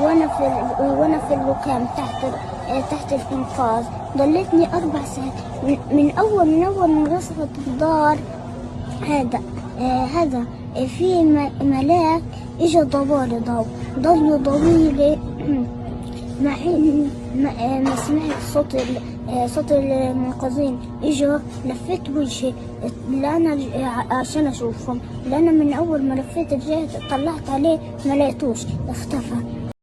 وانا في الركام تحت الانقاذ. ضلتني 4 ساعات من اول ما رصفت الدار. هذا في ملاك اجى ضوالي ضل يضويلي مع حين ما سمعت صوت المنقذين. اجوا لفيت وجهي عشان اشوفهم، لأن من اول ما لفيت رجعت طلعت عليه ما لقيتوش، اختفى.